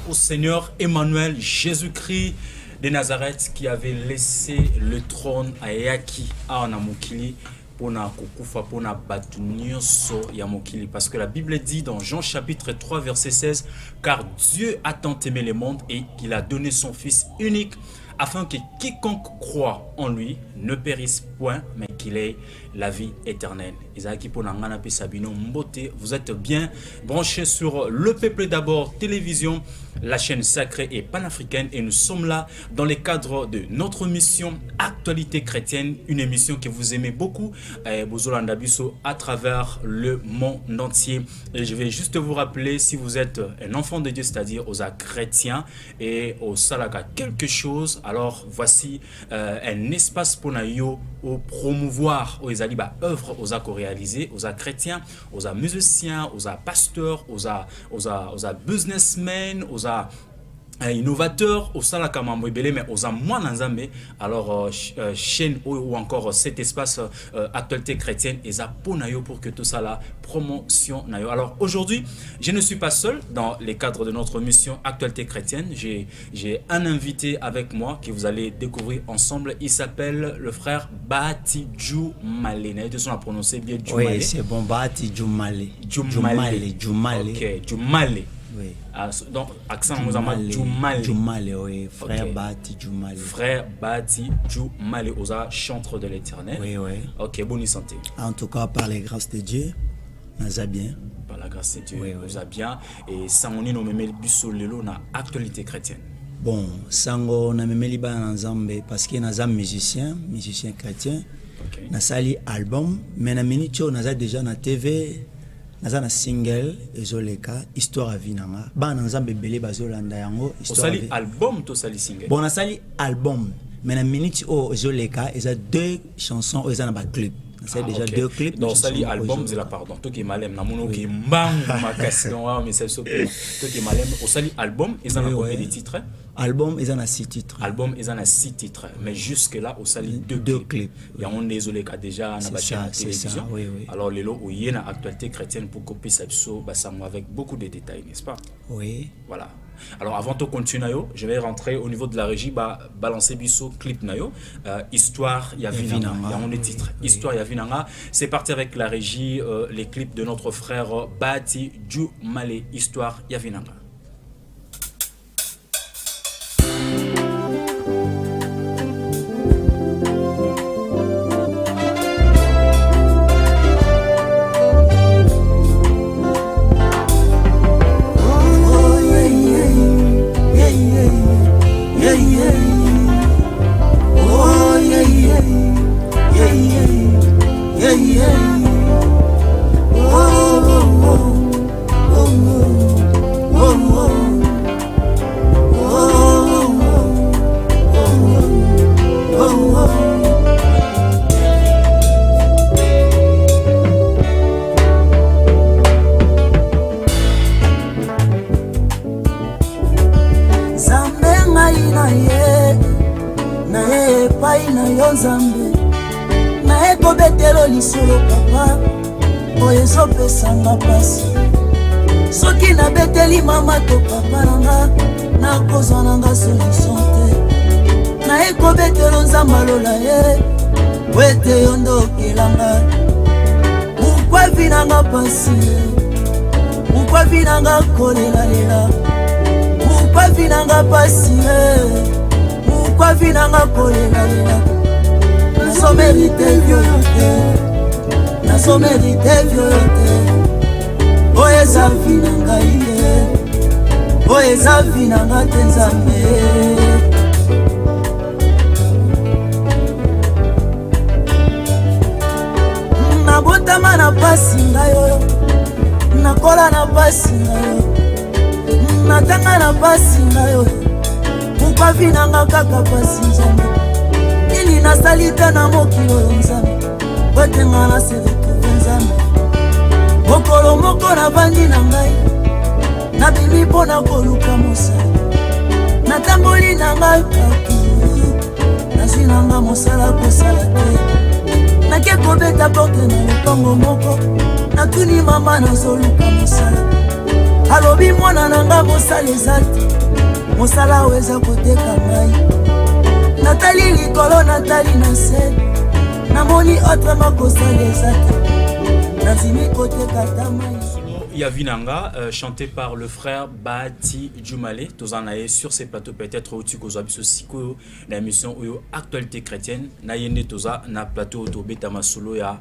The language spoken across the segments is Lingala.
au Seigneur Emmanuel Jésus-Christ de Nazareth qui avait laissé le trône à Yaki à Mokili pour kukufa pona batu nyonso ya mokili, parce que la Bible dit dans Jean chapitre 3 verset 16, car Dieu a tant aimé le monde et qu'il a donné son fils unique afin que quiconque croit en lui ne périsse point, mais qu'il ait la vie éternelle. Vous êtes bien branchés sur Le Peuple d'abord télévision, la chaîne sacrée et panafricaine, et nous sommes là dans le cadre de notre mission Actualité chrétienne, une émission que vous aimez beaucoup à travers le monde entier. Et je vais juste vous rappeler, si vous êtes un enfant de Dieu, c'est-à-dire aux chrétiens et au salaka quelque chose, alors voici un espace pour nous au promouvoir aux œuvres aux réalisées, aux chrétiens, aux musiciens, aux pasteurs, aux businessmen, aux innovateurs, au salaka mambo mais aux moines. Alors chaîne ou encore cet espace actualité chrétienne et zaponayo pour que tout ça la promotion nayo. Alors aujourd'hui, je ne suis pas seul dans les cadres de notre mission actualité chrétienne. J'ai un invité avec moi que vous allez découvrir ensemble. Il s'appelle le frère Bahati Djoumale. Tu as prononcé bien Djoumale? Oui, c'est bon, Bahati Djoumale. Djoumale. Ok, Djoumale. Oui. Donc, accent Djoumale. Djoumale, oui. Frère Okay. Bahati Djoumale. Frère Bahati Djoumale, chantre de l'éternel. Oui, oui. Ok, bonne santé. En tout cas, par les grâces de Dieu, nous allons bien. Par la grâce de Dieu, oui, nous allons bien. Et sans on nous met le bus na actualité chrétienne. Bon, sango na memeli ba nzambe parce que nous sommes musicien chrétien. Okay. Na sali album, mais na minute on a déjà na TV. Nazana single ezoleka histoire à vinanga ba nzambe belé bazolanda yango histoire sali album to sali single. Bon na sali album mais na minute o ezoleka eza deux chansons eza na ba clip. C'est déjà deux clips. Donc sali album c'est la pardon to ki malem na mono ki mbang makasi donc mais c'est so to ki malem au sali album eza na combien de titres? Album eza na 6 titres. Album eza na 6 titres, mais jusque là au sali deux clips. Il y a on désolé qu'a déjà na chaîne télévision. Oui, oui. Alors lelo où y a na actualité chrétienne pour copier ça avec beaucoup de détails, n'est-ce pas? Oui. Voilà. Alors avant de continuer, je vais rentrer au niveau de la régie, balancer biso clip nayo, histoire ya vinanga. Il y a on les titres. Histoire ya vinanga. C'est parti avec la régie, les clips de notre frère Bahati Djoumale, histoire ya vinanga. Sanga pasi soki na beteli mama to papa nanga na kozana nga solution te na ekobetelo nzamba lola ye wete yondo kelanga pourquoi vinanga pasi pourquoi vinanga kolela lela pourquoi vinanga pasi pourquoi vinanga kolela lela na somerite violente na somerite violente oeza vinanga iye oeza vinanga te nzambe nabotama na pasi ngayo nakola na pasi ngayo natanga na pasi ngayo pourkua vinanga kaka pasi nzambe nini nasali te na mokili oyo nzambe wetenga na seretrouve nzambe mokolo moko navandi na ngai nabimi mpo na koluka mosala natamboli na ngai patu nazwi na nga mosala kosala te nake kobeta porte na lopango moko natuni mama nazoluka mosala alobi mwana nanga mosala eza te mosala oyo eza koteka ngai natali likolo natali na se namoni autrement kosala eza te nazimi koteka ta mai Yavinanga, chanté par le frère Bati Djoumale, Tozanae sur ces plateaux peut-être au Tikozoabi Siko, la émission Actualité chrétienne, Nayende Toza, na plateau Autobé Tamasolo ya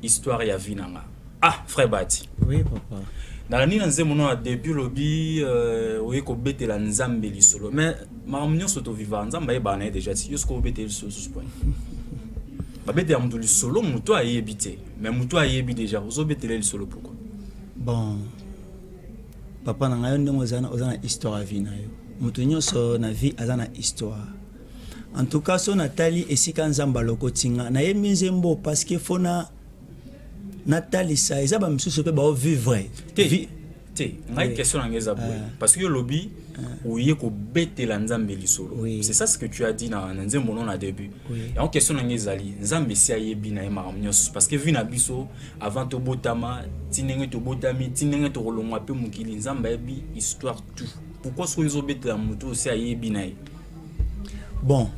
Histoire Yavinanga. Ah, frère Bati. Oui, papa. Dans la nuit, on a début lobby, oui, qu'on bête la nzambe li solo. Mais ma mignon s'auto vivant, nzambe est bané déjà. Si yo s'ko bête le solo ce point. Ba bête ya mtu li solo, mtu a yébité. Mais mtu a yébi déjà. Ozo bête le solo pourquoi? Bon, papa na ngayo ndenge ozana histoire vie na yo. Mutu nyonso na vie azana histoire. En tout cas, so natali esika nzamba lokotinga na ye mizembo parce que fona natali sa eza ba misusu pe ba vivre. Te, ngai question ngeza boy parce que yo lobby ouye ko betela nzambe li solo. C'est ça ce que tu as dit na nzembo non na début. Et en question ngeza li nzambe si ayebi na yema nyonso parce que vina biso avant to botama tinenge to botami tinenge to rolongwa pe mukili nzambe yebi histoire tout. Pourquoi so yo betela muto si ayebi na ye? Bon,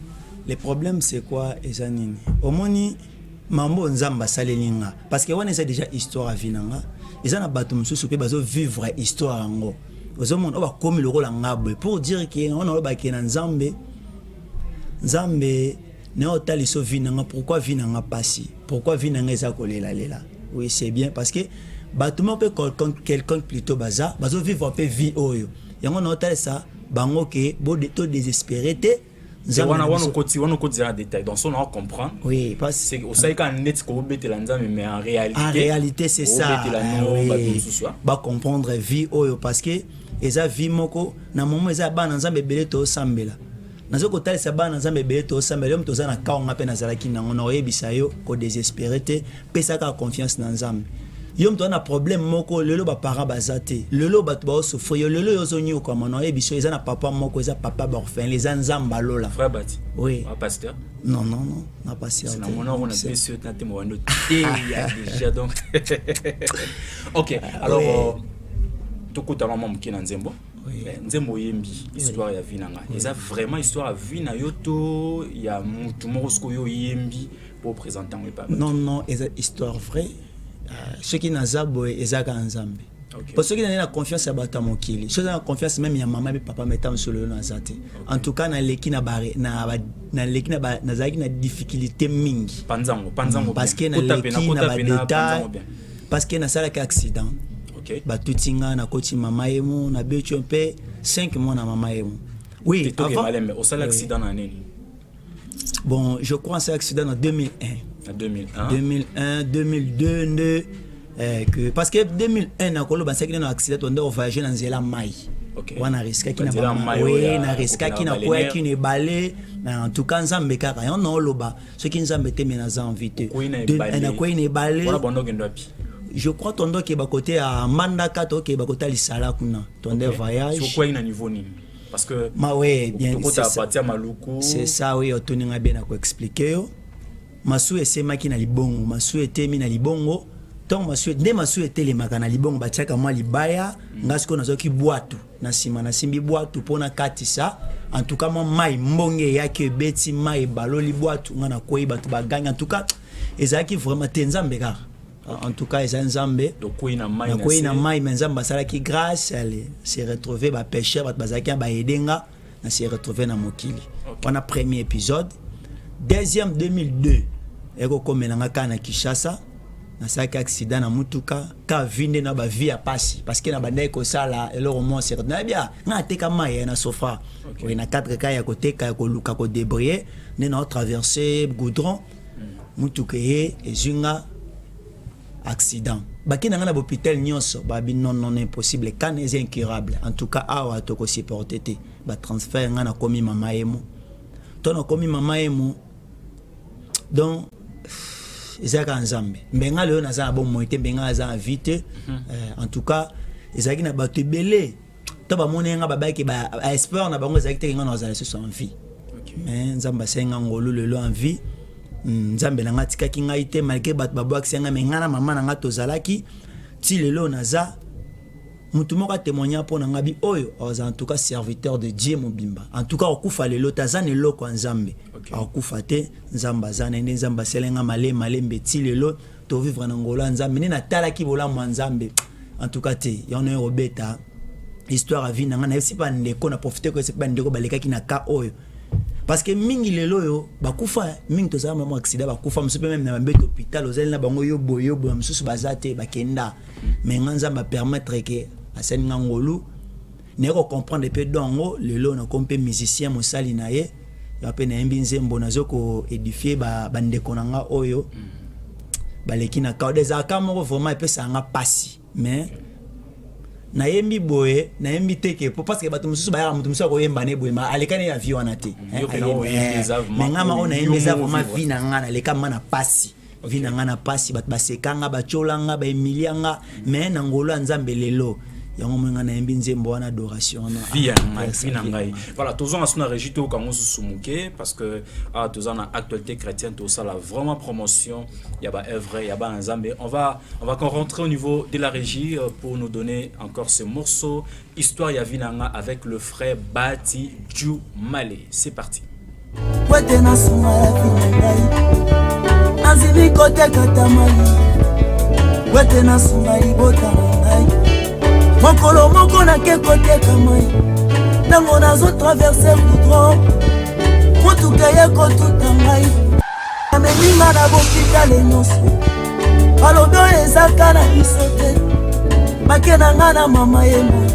le problème c'est quoi ezanini? Omoni mambo nzamba salelinga parce que on est déjà histoire avinanga. Ils ont battu mususu pe bazo vivre histoire ngo. Ozo mon oba komi le rôle ngabwe pour dire que on a ba kena nzambe ne otali so vinanga pourquoi vinanga passi? Pourquoi vinanga eza kolela lela? Oui, c'est bien parce que batuma pe quelqu'un plutôt baza bazo vivre pe vie oyo. Yango na otali ça bango ke bo de to désespérité. On côté en détail donc on va comprendre. Oui, parce c'est au ça quand net ko bete la nzambe mais en réalité c'est ça. Ba comprendre vie oyo parce que eza vie moko na moment eza ba nzambe belé to sambela. Nazo ko tali sa ba nzambe belé to sambela mto za na kaonga pe na zalaki na ngona oyebisa yo ko désespérité pesa ka confiance na nzambe. Yo mto na problème moko lelo ba para bazate lelo ba to souffrir lelo yo zonyo ko mona ebiso eza na papa moko eza papa orphelin les nzamba lola frère Bati oui pasteur non na pasteur c'est na mona on a monsieur na temo wando té ya déjà donc OK alors tokota mama mukina nzembo nzembo yembi histoire ya vinanga eza vraiment histoire ya vina yoto ya mutu moko sko yo yembi pour présenter le papa non eza histoire vraie ce qui n'a zabo ezaka nzambe parce que na confiance à bata mokili ceux na confiance même ya maman et papa metam sur le nazate en tout cas na leki na bare na leki na zaki na difficulté mingi panzango parce que na leki na ba détail parce que na sala ka accident ba tutinga na koti mama yemo na betu un peu 5 mois na mama yemo oui avant mais au sala accident na nini bon je crois c'est accident en 2001 2002 que parce que 2001 na kolo basaki na accident on doit voyager dans nzela mai wana riska ki na mai na riska ki na kwa ki ne balé en tout cas nzambe kaka yon no loba ce qui nzambe te mena za invité na kwa ne balé wala bondo kendo api je crois tondo ke ba côté à Mandaka to ke ba côté lisala kuna tondo voyage sur quoi ina niveau nini parce que ma ouais bien c'est ça oui otoninga bien na ko expliquer yo masu esemaki na libongo masu etemi na libongo donc masu etele makana libongo batiaka mwa libaya ngasiko nazoki bwatu na sima na simbi bwatu pona katisa en tout cas moi mai mbonge yake beti mai baloli bwatu ngana koyi batu baganga en tout cas ezaki vraiment tenzambe kaka en tout cas eza nzambe donc koyi na mai menzamba salaki grâce elle se retrouver ba pêcheur bat bazaki ba edenga na se retrouver na mokili on a premier épisode deuxième 2002 eko komelanga kana Kinshasa na saki accident na mutuka ka vinde na ba vie a passi parce que na bandai ko sala eloro mo se na bien na teka mai na sofa oui na 4 cas ya koteka ko luka ko débrouiller ne na traverser goudron mutuka ye ezunga accident bakina na hôpital nyonso babi non impossible kana est incurable en tout cas awa to ko supporter te ba transfert ngana komi mama yemo to na komi mama yemo donc ezaka nzambe mbenga leo na za bon moite mbenga za vite en tout cas ezaki na bato belé to ba monenga babaki ba espoir na bango ezaki te ngana za so en vie mais nzamba senga ngolo lelo en vie nzambe na ngatika ki ngaite malgré bato babo aksenga mengana mama na ngato zalaki ti lelo na za mutu moko témoigner pour ngabi oyo en tout cas serviteur de Dieu mobimba en tout cas okufa lelo tazane loko nzambe okufa te nzamba zana ende nzamba selenga male mbeti lelo to vivre na ngola nzambe ni na tala ki bola nzambe en tout cas te yone robeta histoire à vie nanga na si pas ndeko na profiter ko c'est pas ndeko baleka ki na ka oyo parce que mingi lelo yo bakufa mingi to za même accident bakufa msupe même na mbete hôpital ozali na bango yo boyo msusu bazate bakenda mais nzamba permettre que asen ngangolu ne ko comprendre pe dongo lelo na kompe musicien mosali na ye ya pe na mbi nzembo nazo ko édifier ba ndeko nanga oyo baleki na ka des akamo vraiment pe sanga pasi mais na yembi boye na yembi teke parce que bato mususu ba mutu mususu ko yemba ne boye ma alekane ya vie wana te mais ngama ona yembi za vraiment vie na ngana leka mana pasi vie na ngana pasi bato basekanga bacholanga ba emilianga mais na ngolo nzambe lelo yango mwenga na yembi nzembo wana adoration na vie na ngai voilà tozon asuna régito kango susumuke parce que tozon na actualité chrétienne tout ça la vraiment promotion ya ba œuvre ya ba nzambe on va rentrer au niveau de la régie pour nous donner encore ce morceau histoire ya vinanga avec le frère Bati Dju Malé. C'est parti. Wete na suma ya vinangai azimi kote katamai wete na suma ibota ngai mokolo moko na ke kote kamai nango nazo traverser goudron motuka ye kotuta ngai ameminga na bokitale nyonso balobi oyo ezaka na biso te make na nga na mama ye moi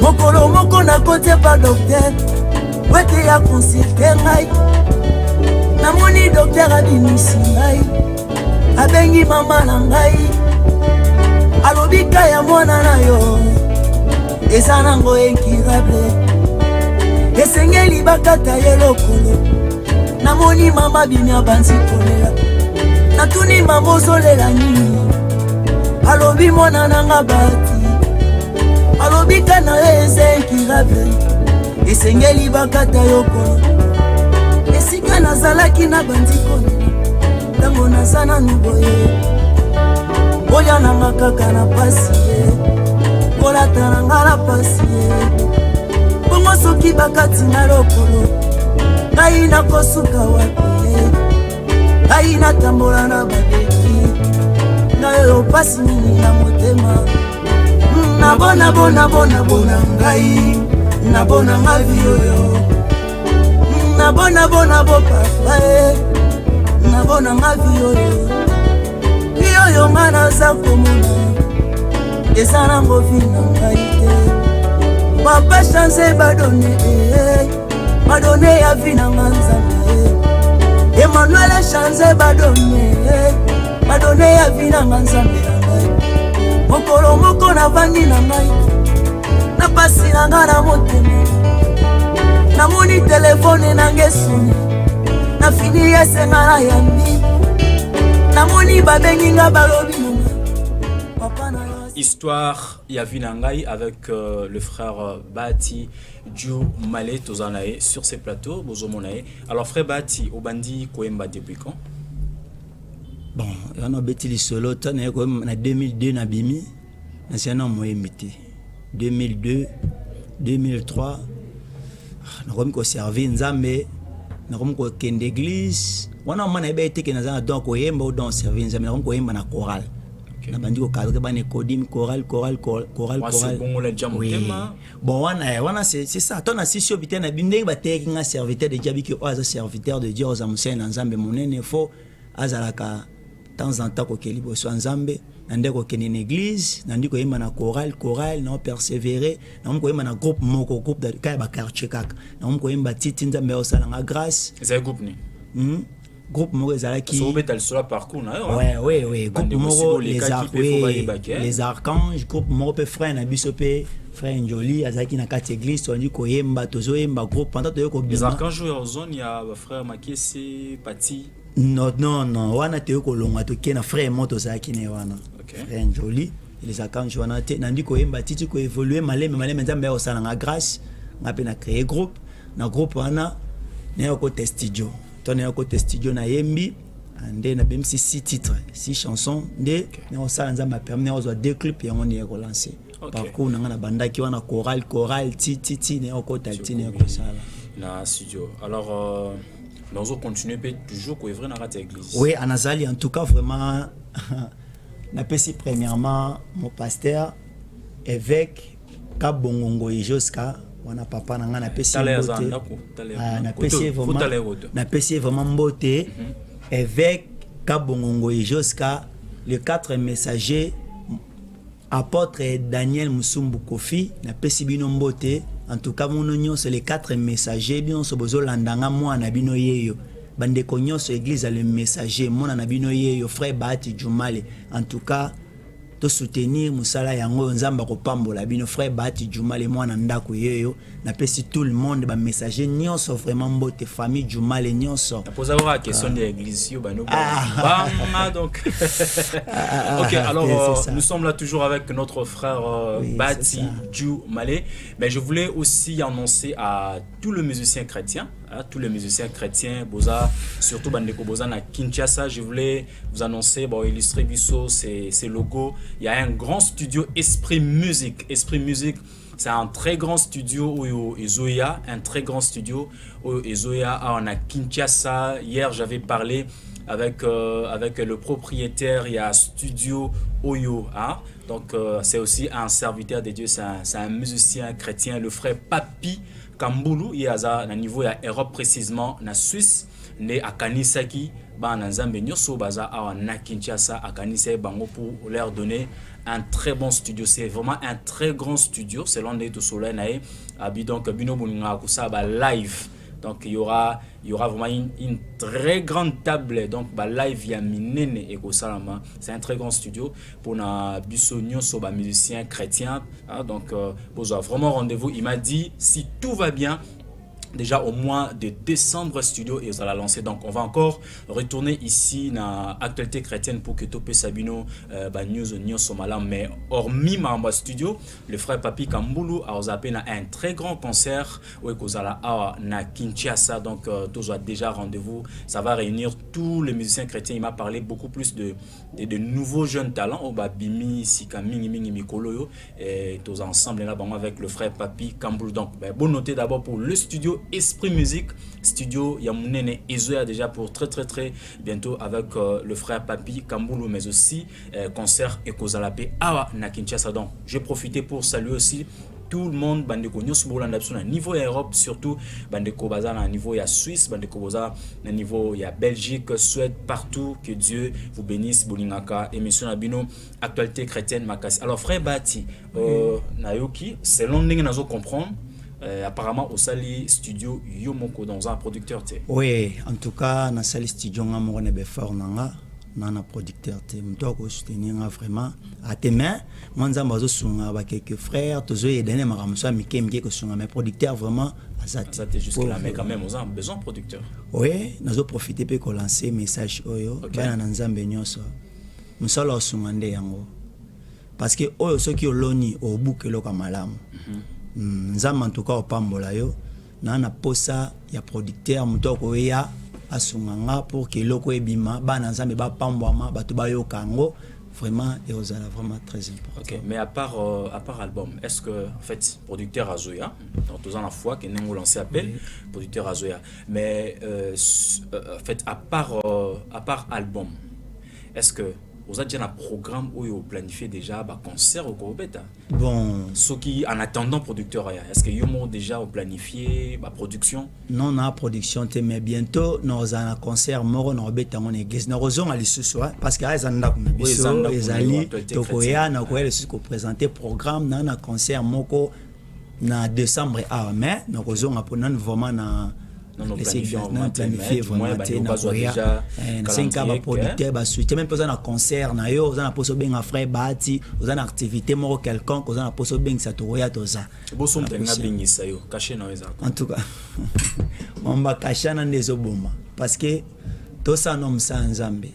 mokolo moko na kote pa docteur wete ya konsulte ngai namoni docteur abimisi ngai abengi mama na ngai alobi ka ya mwana na yo eza nango incurable esengeli bakata ye lokolo namoni mama bimi abanzi kolela natuni mama ozolela nini alobi mwana nanga Bati alobi ka na ye eza incurable esengeli bakata yo kolo esika nazalaki na bandi kolela ntango naza nanu boye oya nanga kaka na pasi ye kolata nanga na pasi ye bongo soki bakati na lokolo ngai nakosuka wapi ye ngai natambola na babeki ngai oyo pasi nini na motema nabona ngai nabona nga vi oyo nabona papa ye nabona nga vi oyo oyo nga naza komona eza nango vi na ngai te papa chance badone ya vi na nga nzambe Emmanuel chance badone ya vi na nga nzambe na ngai mokolo moko navandi na ngai na pasi na nga na motema namoni telefone nange soni na fini yesenga na yambi namoni babenginga balobi papa na histoire ya vinangai avec le frère Bati Dju Malé tozanae sur ces plateaux bozomonae. Alors frère Bati obandi koemba depuis quand? Bon on a beti li solo tane ko na 2002 na bimi na sena moyemiti 2002 2003 na komi ko servir nzambe na komi ko kende église wana mana ebe teke na zana donc oyemba dans servir nzambe na komi ko yemba na chorale na bandi ko cadre ba ne codim chorale oui. Bon wana c'est ça ton assisio bitena bindeng ba teke nga serviteur de Dieu qui oza serviteur de Dieu oza musena nzambe monene fo azalaka temps en temps ko kelibo so nzambe nande ko kene na église nandi ko yemba na chorale na persévérer na ko yemba na groupe moko groupe de ka ba quartier kaka na ko yemba titi nzambe osala nga grâce c'est groupe ni groupe moko ezalaki so betal sur la parcours na ouais groupe moko les archanges groupe moko pe frère na biso pe frère Njoli azaki na kati église tondi ko yemba tozo yemba groupe pendant to ko les archanges en zone ya frère Makesi Pati non wana te ko longa to kena frère moto zaki ne wana frère Njoli les archanges wana te nandi ko yemba titi ko évoluer maleme nzambe osala nga grâce ngape na créer groupe na groupe wana ne ko testidio ton ne ko testidio na yembi ande na bem 6 titres 6 chansons de ne osala nzambe permet ozo deux clips et on est relancé. parcours na na bandaki wana choral ti ne okota ti ne ko sala na studio. Alors nous allons continuer toujours pour œuvrer dans la église. Oui, Anazali, en tout cas vraiment n'apprécie premièrement mon pasteur évêque Kabongongo et Joska on a papa nanga n'apprécie vraiment beauté évêque Kabongongo et Joska les 4 messagers apôtre Daniel Musumbu Kofi n'apprécie bino beauté en tout cas mon union c'est les 4 messagers bien so bozo landanga moi na bino yeyo bande konyo so église le messager mon na bino yeyo frère Bahati Jumale en tout cas to soutenir musala yango nzamba ko pambola bino frère Bahati Jumale moi na ndako yeyo na pesi tout le monde ba messager nyonso vraiment mbote famille Jumale nyonso poser la question de l'église yo bano donc OK alors nous sommes là toujours avec notre frère Bahati Jumale mais je voulais aussi annoncer à tous les musiciens chrétiens boza surtout bandeko boza na Kinshasa je voulais vous annoncer illustrer biso ces logos il y a un grand studio Esprit Musique c'est un très grand studio au Ezoya, un très grand studio au Ezoya à Kinshasa. Hier, j'avais parlé avec le propriétaire, il y a un studio Oyo. Hein? Donc, c'est aussi un serviteur de Dieu, c'est un musicien chrétien, le frère Papi Kambulu. Il y a un niveau à Europe précisément, en Suisse, né à Kanisaki. Kinshasa à Kanisa Bango pour leur donner un très bon studio. C'est vraiment un très grand studio. C'est l'un des deux soleils donc Bino Bunga live. Donc il y aura vraiment une très grande table donc live via Minene et Kosalama. C'est un très grand studio pour na bisonio sur musiciens chrétiens. Donc vous avez vraiment rendez-vous. Il m'a dit si tout va bien. Déjà au mois de décembre studio et ça l'a lancé donc on va encore retourner ici dans actualité chrétienne pour que Topé Sabino news somala mais hormis ma studio le frère Papi Kambulu a un très grand concert où kozala na Kinshasa donc tous ont déjà rendez-vous ça va réunir tous les musiciens chrétiens il m'a parlé beaucoup plus de nouveaux jeunes talents au Bimi Sikami Mingi Mikolo et tous ensemble là avec le frère Papi Kambulu donc bon noter d'abord pour le studio Esprit Musique studio Yamunene Ezoya déjà pour très bientôt avec le frère Papi Kambulu mais aussi concert Ekozalape à na Kinshasa donc j'ai profité pour saluer aussi tout le monde bandeko nyos bolanda biso na niveau ya Europe surtout bandeko baza na niveau ya Suisse bandeko baza na niveau ya Belgique Suède partout que Dieu vous bénisse bolingaka émission na bino actualité chrétienne makasi alors frère Bahati nayoki selon ndenge nazo comprendre apparemment au Sali Studio Yomoko dans un producteur té. Oui, en tout cas na Sali Studio nga mo ne be fort nanga na producteur té mto ko soutenir vraiment à tes mains mwanza bazo sunga ba quelques frères tozo yedene makamso mikemike ko sunga mais producteur vraiment azati ça jusque là mais quand même on a besoin producteur. Oui, nazo profiter pe ko lancer message oyo bana na nzambe nyoso musala sunga nde yango parce que oyo soki oloni obukelo ka malamu nzamba en tout cas opambola yo na posa ya producteur mutoko ya asunganga pour que loko ebima bana nzambe ba pambwama bato ba yo kango vraiment et aux vraiment très important. OK, mais à part album, est-ce que en fait producteur Azoya dans tous ans la fois que nous lancé appel producteur Azoya mais en fait à part album, est-ce que vous avez déjà un programme où vous planifiez déjà un concert au Korobeta? Bon. Ce qui en attendant producteur, est-ce que vous avez déjà planifié la production? Non, on a production, mais bientôt nous avons un concert moro dans Korobeta en église. Nous avons un lissus parce que les anda comme biso, les ali, tokoya, na koya lissus ko présenter programme dans un concert moko na décembre à mai. Nous avons un vraiment na non planifié vraiment déjà 5 ans producteur ba suite même pas un concert na yo on a poso benga frère Bahati on a une activité moro quelconque on a poso benga satoya toza boso mtenga bengi sayo caché na weza en tout cas on va cacher na ndezo bomba parce que to ça nom ça nzambe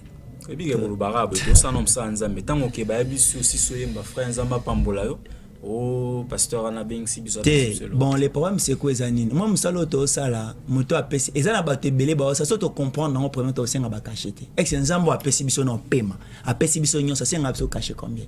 ebi ke bolubara to ça nom ça nzambe tango ke ba biso si soyemba frère nzamba pambola yo. Oh, pasteur Anabing si biso. Bon, le problème c'est quoi zanine? Moi musalo to sala, moto apesi. Ezana bato belé ba ça so to comprendre dans premier temps senga ba cacheté. Ex nzambo apesi biso no paiement. Apesi biso nyon ça senga biso caché combien?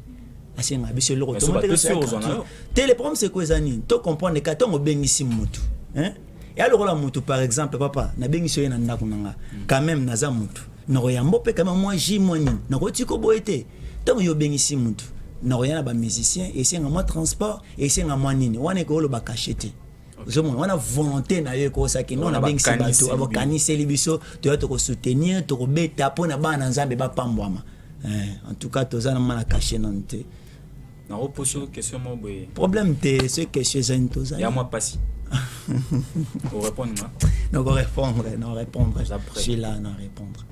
asenga biso loko to monte le problème c'est quoi zani to comprendre ka tongo bengisi mutu hein et alors la mutu par exemple papa na bengisi yena ndako nanga quand même naza mutu na royambo pe quand même moi ji moni na rotiko boete tongo yo bengisi mutu na royana ba musicien et senga moi transport et senga moi nini wana ko lo ba cachete on a volonté na yo ko ça qui non na bengisi bato abokanisi libiso to to ko soutenir to ko beta pona bana nzambe ba pambwama en tout cas tous na mana caché nante na reposo question mo boy problème te ce question ça tous ya moi pas si on répondre non répondre je suis là non répondre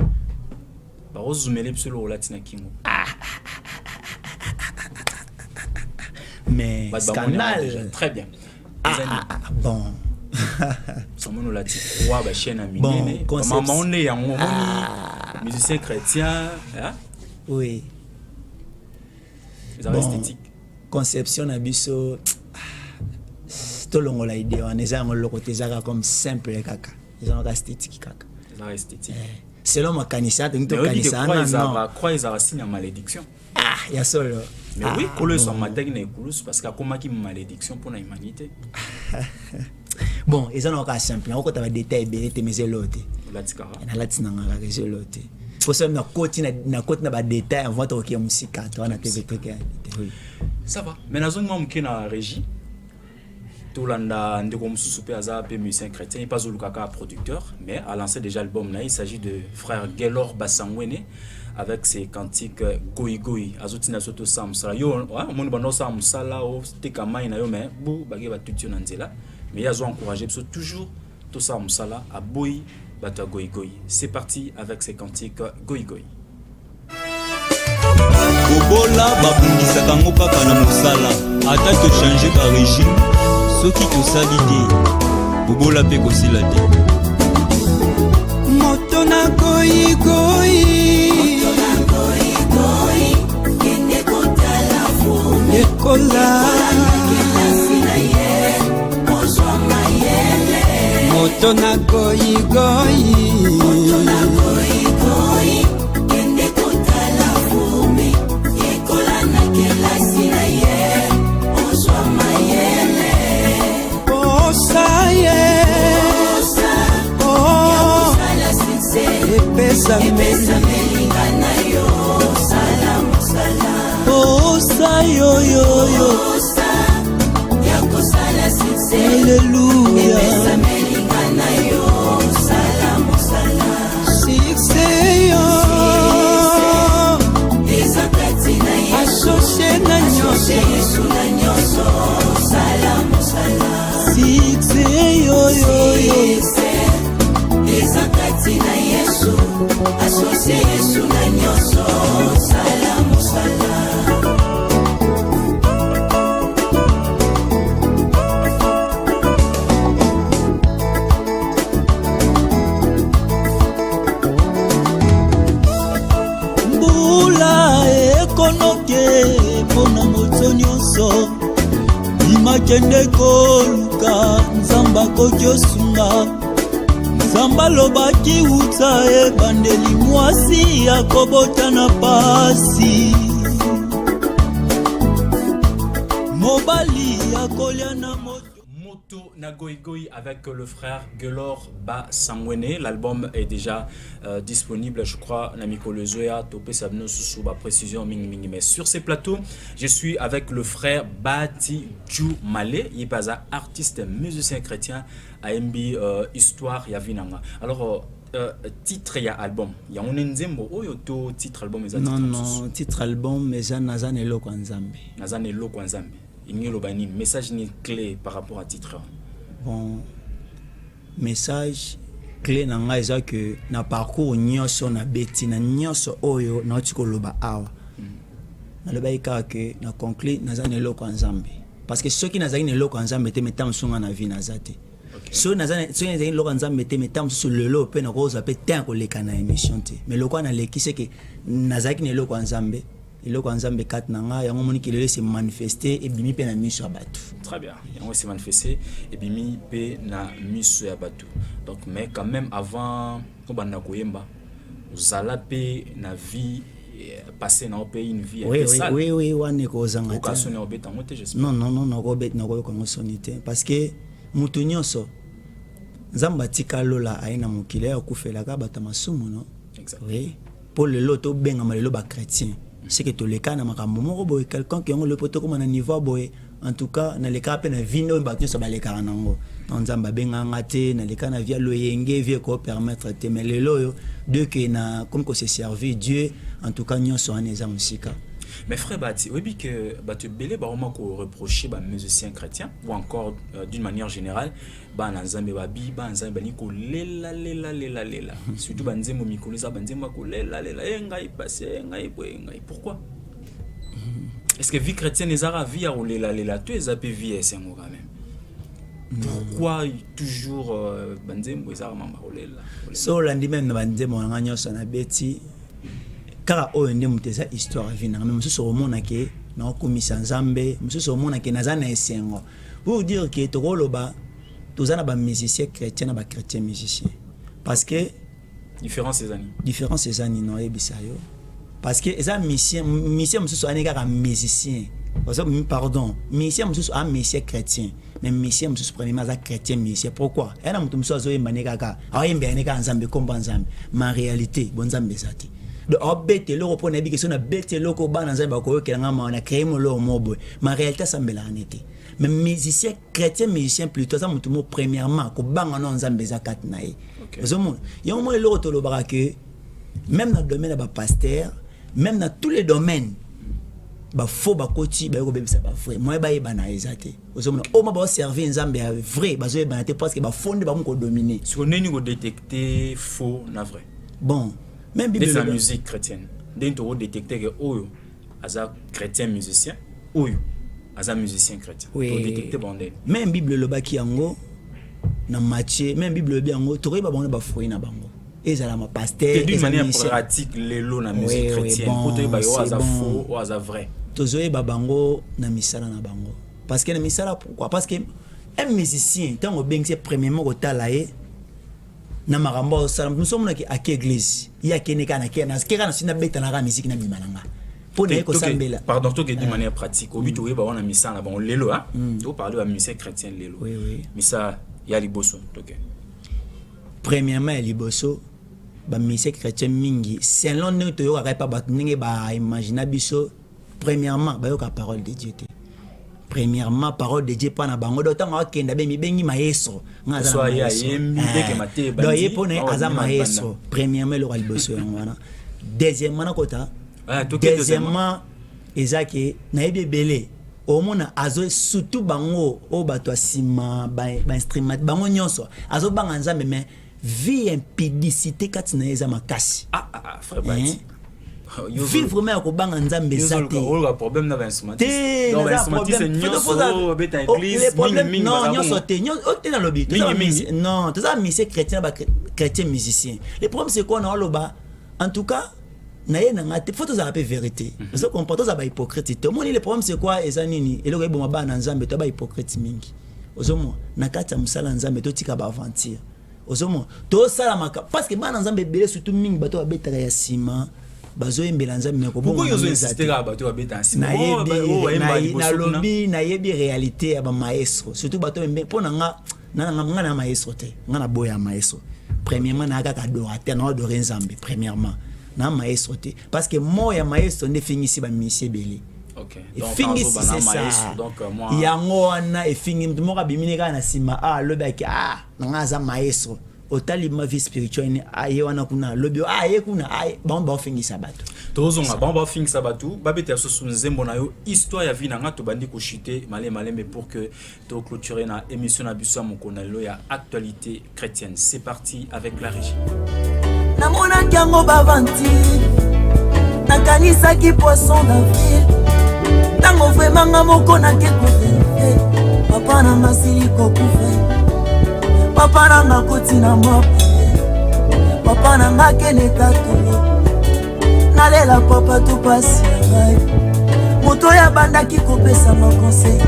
ba rozumele bisolo latina kingo mais scandale très bien bon somono lati wa ba chaîne aminene maman on est en musicien chrétien hein oui les esthétique conception na biso to longola idée on est en le côté ça comme simple kaka ils ont esthétique kaka la esthétique selon ma kanisa to kanisa non croire ils ont signe malédiction il y a solo mais oui couleur sur ma tête parce que comment qui malédiction pour la humanité bon ils ont encore simple on côté détail belé te mais l'autre latikara na latina ngaka que l'autre faut ça na côté na ba détail avant to ki musique to na TV truc oui ça va mais na zone mki na régie tout landa ndeko mususu pe aza pe musicien chrétien pas olukaka producteur mais a lancé déjà l'album là il s'agit de frère Gelor Basangwene avec ses cantiques Goi Goi azotina soto samsala yo moni bando samsala o tekama na yo mais bu bage batutio na nzela mais yazo encourager toujours tout ça musala a boy bata Goi Goi. C'est parti avec ses cantiques Goi Goi. Bobola babungisa kango kaka na musala ata to changer ka régime soki to salite bobola pe ko silate moto na Goi Goi kende kotala fu ekola moto na Goi Goi kende kotala fumi ekola na kelasi na ye ozwa mayele osaye sala sinse epesa melinga na yo sala musala osayo yo yo yako sala sinse haleluya Yesu na nyoso salamu salamu sikse yo yo yo ezakati na Yesu asose Yesu na nyoso salamu salamu mbula ekonoke pona moto nyonso imakende koluka nzamba kokiosunga nzamba alobaki uta ebandeli mwasi akobota na pasi mobali akolia na moto na Goi Goi avec le frère Gelor Basangwene. L'album est déjà disponible, je crois, Namiko Lezoya, Topé Sabno sous ma précision, mais sur ces plateaux, je suis avec le frère Bati Djou Malé, il est pas un artiste musicien chrétien, AMB Histoire Yavinanga. Alors, titre ya album, il y a un nzembo oyoto titre album non, titre album, mais ça Nazan Eloko Nzambe. Nazan Eloko Nzambe. Il y a un message clé par rapport à titre. Bon, message clé nanga eza que na parcours nyonso na beti na nyonso oyo na otiko loba awa. Na loba ika que na conclure nazana eloko nzambe. Parce que ceux qui nazana eloko nzambe te metam sunga na vie nazate. So nazana eloko nzambe te metam sur le lot pe na ko za pe ten ko leka na émission te. Mais loko na leki c'est que nazaki na eloko nzambe. Eloko nzambe kat nanga yango moni ki lele se manifester et bimi pe na miso ya batu. Très bien. Yango se manifester et bimi pe na miso ya batu. Donc mais quand même avant ko banda koyemba uzala pe na vie passer dans le pays une vie oui, sale. Oui, on est causant. Non, parce que Moutounio so Zamba tika lola aina mukile ya kufela ka bata masumu no. Oui. Pour le loto benga malelo ba chrétien. C'est que to le kana makambo moko boy quelqu'un qui on le poto comme na niveau boy. En tout cas, na le cas na vino ba tio so ba le kana nango. Nzamba benga ngate na le kana via loyenge via ko permettre te mais le loyo de que na comme que c'est servi Dieu en tout cas nyoso aneza musika. Mais frère Bati, oui que tu belé ba vraiment ko reprocher ba musiciens chrétiens ou encore d'une manière générale ba nzambe ba bi ba nzambe ni ko lela surtout ba nzembo mikolo za ba nzembo ko lela ngai passer ngai pourquoi est-ce que vie chrétienne ezara vie à lela tu es appelé vie c'est quand même pourquoi toujours ba nzembo ezara mama lela so landi même ba nzembo nga nyoso na beti car oyo nde muteza histoire vina même mususu omona ke na okomisa nzambe mususu omona ke nazana esengo pour dire que tokoloba tozana ba musicien chrétien na ba chrétien musicien parce que différence ces années non ebisayo parce que eza musicien mususu aneka ka musicien pardon musicien mususu a musicien chrétien mais musicien mususu premièrement za chrétien musicien pourquoi ena mutu mususu azoyemba neka ayemba neka nzambe komba nzambe ma réalité bon nzambe zati de obete loko pona bi question na bete loko bana nzambe ko yokelanga ma na créer mo lo mobo ma réalité sambela anete mais musicien chrétien musicien plutôt ça mutu mo premièrement ko banga no nzambe zakat nae ozomo yo mo loko to lo bara que même dans le domaine ba pasteur même dans tous les domaines ba faux ba koti ba ko bebisa ba vrai moi ba yeba na ezate ozomo o ma ba servir nzambe vrai ba zo yeba na te parce que ba fonde ba mo ko dominer sur neni ko détecter faux na vrai bon même Bible la musique chrétienne d'un to détecter que oyo aza chrétien musicien oyo aza musicien chrétien pour détecter bondé même Bible le baki yango na Matthieu même Bible le yango to ba bonne ba fruit na bango ezala ma pasteur d'une manière pratique lelo na musique chrétienne pour to ba yo aza faux ou aza vrai tozoye ba bango na misala na bango parce que na misala pourquoi parce que un musicien tant bien c'est premièrement au talaye na makambo salam nous sommes à l'église il y a keneka na kena skera na sina beta na musique na bimananga pour ne ko sambela pardon to que d'une manière pratique au but ba wana misa na bon lelo hein to parler à musique chrétienne lelo oui misa ya liboso OK premièrement liboso ba musique chrétienne mingi selon nous to yo ka pas ba ninge ba imaginer biso premièrement ba yo ka parole de Dieu. Premièrement parole de Dieu pana bango d'autant akenda be mi bengi maestro ngaza so ya yembi beke mate ba do yepone aza maestro premièrement le liboso ngwana deuxièmement na kota deuxièmement ezaki na yebe belé au mona azo surtout bango o bato asima ba instrument bango nyonso azo banga nzambe mais vie impudicité katina eza makasi frère Bati vivre mais ko banga nzambe zate le problème na instrumentiste donc instrumentiste nyonso beta église mingi non nyonso te nyonso na lobi non tout ça musicien chrétien ba chrétien musicien le problème c'est quoi na loba en tout cas na ye na ngate faut ça la vérité parce que comportement ça ba hypocrite tout le problème c'est quoi eza nini eloko ebo mabana nzambe to ba hypocrite mingi ozomo na kati ya musala nzambe to tika ba aventure ozomo to sala maka parce que bana nzambe belé surtout mingi bato ba beta ya sima bazo embela nzambe meko bongo pourquoi yozo insister ka bato ba beta sima na lobi na yebi réalité ya ba maestro surtout bato mbe pona nga na maestro te nga na boya maestro premièrement na ka adorateur na adorer nzambe premièrement na maestro te parce que moi ya maestro ne finisi ba musicien belé OK donc finisi c'est ça donc moi yango na e fingi mtumoka bimineka na sima lobaki nga za maestro otali ma vie spirituelle aye wana kuna lobio aye kuna aye ba fingi sabato tozonga ba fingi sabato babeta so nzembo na yo histoire ya vie na nga to bandi ko chiter malembe pour que to clôturer na émission na biso mokona lo ya actualité chrétienne. C'est parti avec la régie. Na mona ngango bavanti na kanisa ki poisson d'avril tango vraiment nga moko na ke ko papa na masili ko kufa papa nanga kotina mope papa nanga kene tatolo nalela papa to pasi ngai moto ya bandaki kopesa ma conseil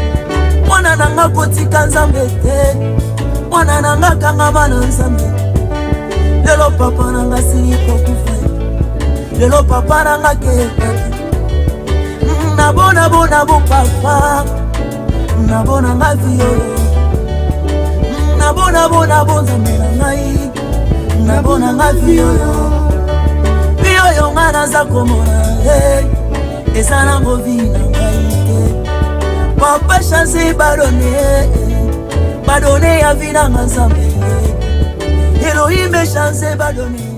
mwana nanga kotika nzambe te mwana nanga kanga bana nzambe lelo papa nanga sili kokufa lelo papa nanga kekaki nabona papa nabona nga vio nabona nzambe na ngai nabona nga vio nga naza komona eza nango vi na ngai te papa chance badone ya vi nanga nzambe Elohim chance badone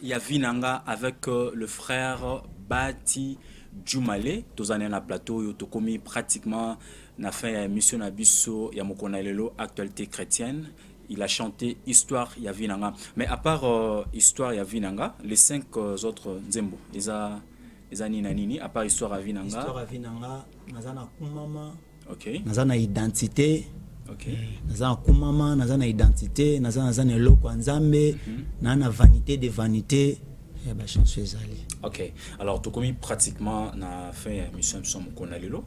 ya Vinanga avec le frère Bati Djoumale. Tous années na plateau yo tokomi pratiquement na fin ya émission na biso ya mokona lelo actualité chrétienne. Il a chanté Histoire ya Vinanga. Mais à part Histoire ya Vinanga, les 5 autres nzembo, eza nini à part Histoire ya Vinanga. Histoire ya Vinanga, nazana kumama. OK. Nazana identité. OK. Nazana kumama, nazana identité, nazana eloko nzambe, na vanité de vanité. Et ba chanson ezali. OK. Alors to komi pratiquement na fin ya émission nous sommes konalelo.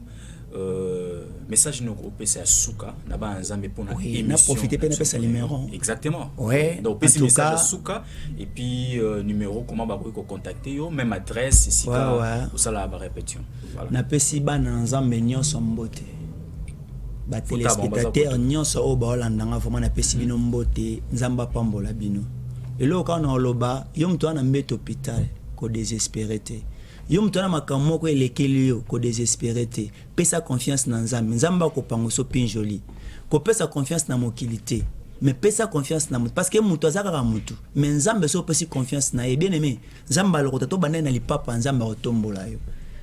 Message nous groupe c'est Souka là-bas nzambe pour na émission. Na profiter pe na pesa numéro. Exactement. Ouais. Donc petit message Souka et puis numéro comment ba ko contacter yo même adresse ici ka ou ça la répétition. Voilà. Na pesi bana nzambe nyonso mbote. Ba téléspectateurs nyonso o ba olandanga vraiment na pesi bino mbote nzamba pambola bino. Et là quand on loba yo mtu ana mbeto hôpital ko désespéré te. Yo mtu ana makambo ko elekeli yo ko désespéré te. Pesa confiance na nzambe. Nzamba ko pangoso pinjoli. Ko pesa confiance na mokilité. Mais pesa confiance na mutu parce que mutu azaka mutu. Mais nzambe so pesi confiance na ye bien aimé. Nzamba lokota to bana na lipapa nzamba otombola yo.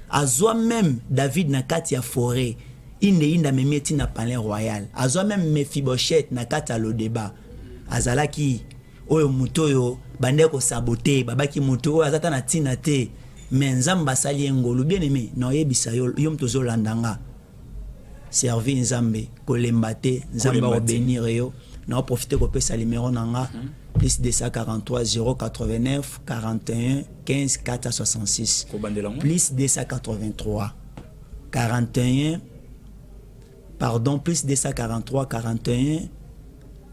Azwa même David na kati ya forêt. Inda memeti na palais royal. Azwa même Mephibosheth na kati ya lo débat. Azalaki oyo mutoyo bande ko saboter babaki muto azata na tina te mais nzamba sali ngolu bien aimé no yebisa yo mtozo landanga servi nzambe kolemba te nzamba o bénir yo na profiter ko pesa numéro nanga plus 243 089 41 15 466 plus 283 41 pardon plus 243 41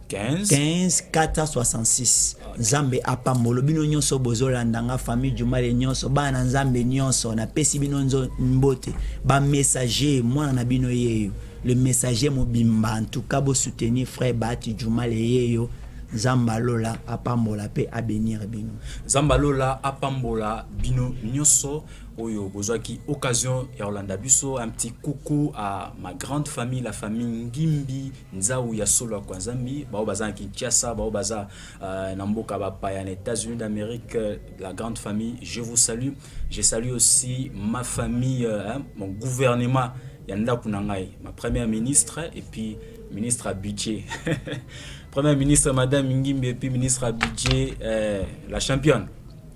15 466 Nzambe apamolo bino nyonso bozolandanga famille Djoumale nyonso bana Nzambe nyonso na pesi bino nzo mbote ba messager mwana na bino yeyo le messager mobimba en tout cas bo soutenir frère Bati Djoumale yeyo Zambalola apambola pe a bénir bino Zambalola apambola bino nyonso oyo bozwaki occasion ya Orlando biso un petit coucou à ma grande famille la famille Ngimbi Nzaou ya solo kwa Nzambi bao baza Kinshasa bao baza namboka ba pa en États-Unis d'Amérique la grande famille je vous salue je salue aussi ma famille mon gouvernement yanda kunangai ma première ministre et puis ministre à budget première ministre madame Ngimbi et puis ministre à budget la championne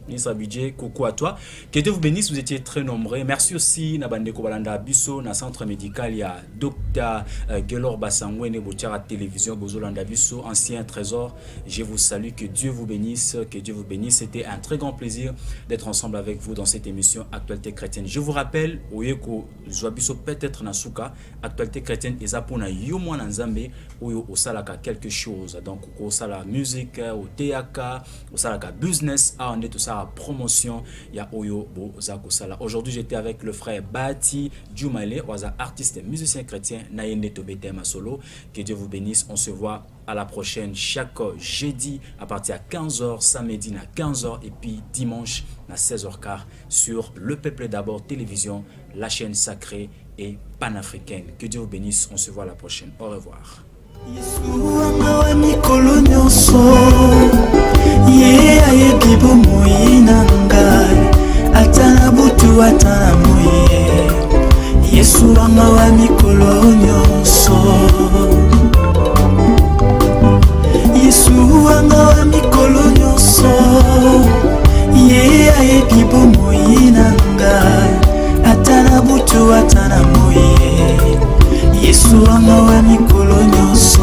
ministre à budget, coucou à toi. Que Dieu vous bénisse, vous étiez très nombreux. Merci aussi Nabande Kobalanda Bisso, na centre médical, il y a Dr Gelor Bassangwene Boutiara télévision, Bozolanda Bisso, ancien trésor. Je vous salue, que Dieu vous bénisse, que Dieu vous bénisse. C'était un très grand plaisir d'être ensemble avec vous dans cette émission Actualité chrétienne. Je vous rappelle, Oyeko Zwabiso peut-être Nasuka, Actualité chrétienne, Ezapona Yomo Nanzambe, Oyo Osalaka quelque chose. Donc, Osala musique, au théâtre, Osalaka business, on est tout ça. Promotion ya Oyo Bozako Sala. Aujourd'hui, j'étais avec le frère Bati Djoumale, artiste et musicien chrétien, Nayende Tobete Masolo. Que Dieu vous bénisse. On se voit à la prochaine chaque jeudi à partir de 15h, samedi à 15h et puis dimanche à 16h15 sur Le Peuple d'abord télévision, la chaîne sacrée et panafricaine. Que Dieu vous bénisse. On se voit à la prochaine. Au revoir. Ye bibo moyinanga atana butu atana moye Yesu wanga wa mikolo nyonso Yesu wanga wa mikolo nyonso Ye bibo moyinanga atana butu atana moye Yesu wanga wa mikolo nyonso